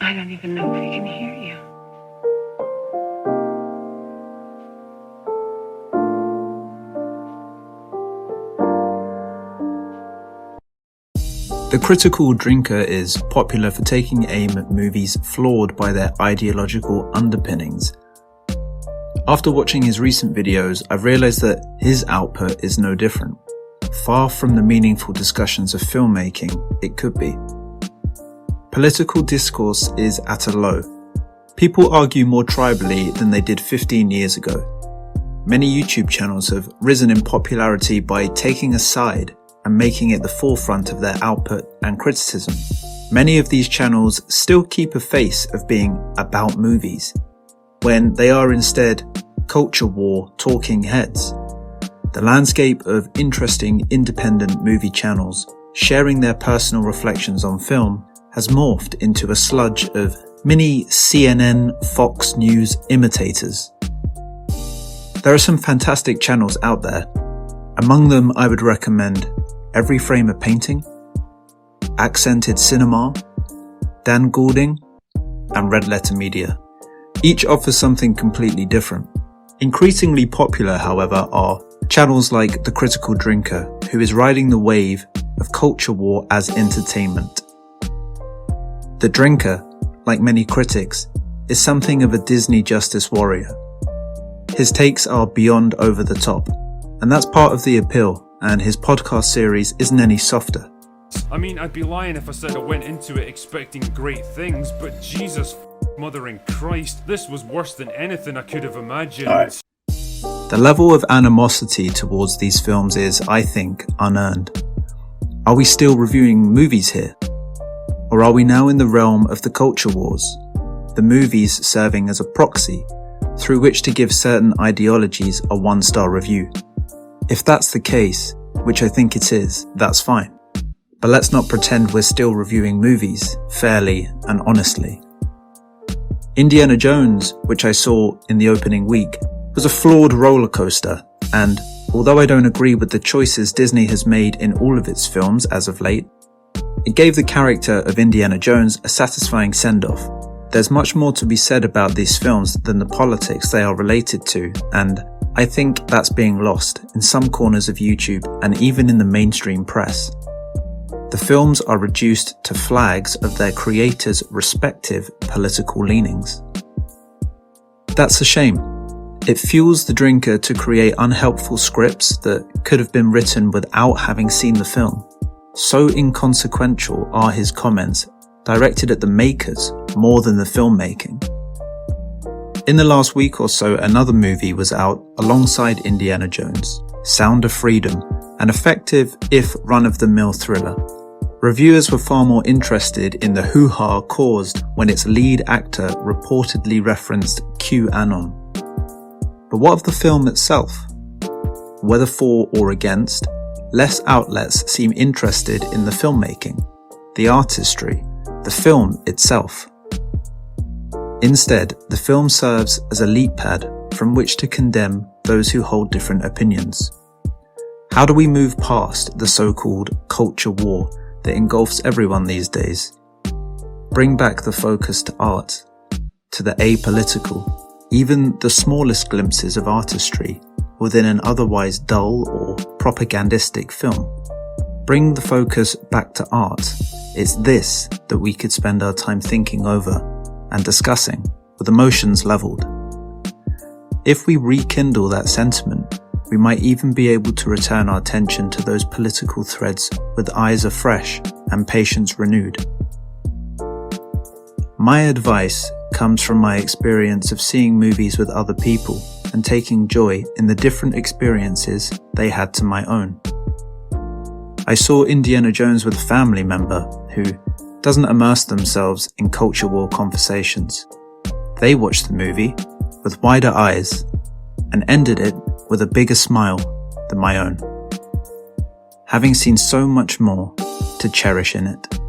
I don't even know if he can hear you. The Critical Drinker is popular for taking aim at movies flawed by their ideological underpinnings. After watching his recent videos, I've realised that his output is no different. Far from the meaningful discussions of filmmaking it could be. Political discourse is at a low. People argue more tribally than they did 15 years ago. Many YouTube channels have risen in popularity by taking a side and making it the forefront of their output and criticism. Many of these channels still keep a face of being about movies, when they are instead culture war talking heads. The landscape of interesting independent movie channels sharing their personal reflections on film has morphed into a sludge of mini CNN, Fox News imitators. There are some fantastic channels out there. Among them, I would recommend Every Frame a Painting, Accented Cinema, Dan Goulding, and Red Letter Media. Each offers something completely different. Increasingly popular, however, are channels like The Critical Drinker, who is riding the wave of culture war as entertainment. The Drinker, like many critics, is something of a Disney justice warrior. His takes are beyond over the top, and that's part of the appeal, and his podcast series isn't any softer. I mean, I'd be lying if I said I went into it expecting great things, but Jesus mothering Christ, this was worse than anything I could have imagined. The level of animosity towards these films is, I think, unearned. Are we still reviewing movies here? Or are we now in the realm of the culture wars, the movies serving as a proxy through which to give certain ideologies a one-star review? If that's the case, which I think it is, that's fine. But let's not pretend we're still reviewing movies fairly and honestly. Indiana Jones, which I saw in the opening week, was a flawed roller coaster, and although I don't agree with the choices Disney has made in all of its films as of late, it gave the character of Indiana Jones a satisfying send-off. There's much more to be said about these films than the politics they are related to, and I think that's being lost in some corners of YouTube and even in the mainstream press. The films are reduced to flags of their creators' respective political leanings. That's a shame. It fuels the drinker to create unhelpful scripts that could have been written without having seen the film. So inconsequential are his comments, directed at the makers more than the filmmaking. In the last week or so, another movie was out alongside Indiana Jones, Sound of Freedom, an effective, if run-of-the-mill thriller. Reviewers were far more interested in the hoo-ha caused when its lead actor reportedly referenced QAnon. But what of the film itself? Whether for or against, less outlets seem interested in the filmmaking, the artistry, the film itself. Instead, the film serves as a leap pad from which to condemn those who hold different opinions. How do we move past the so-called culture war that engulfs everyone these days? Bring back the focus to art, to the apolitical, even the smallest glimpses of artistry within an otherwise dull or propagandistic film. Bring the focus back to art. It's this that we could spend our time thinking over and discussing, with emotions leveled. If we rekindle that sentiment, we might even be able to return our attention to those political threads with eyes afresh and patience renewed. My advice comes from my experience of seeing movies with other people and taking joy in the different experiences they had to my own. I saw Indiana Jones with a family member who doesn't immerse themselves in culture war conversations. They watched the movie with wider eyes and ended it with a bigger smile than my own, having seen so much more to cherish in it.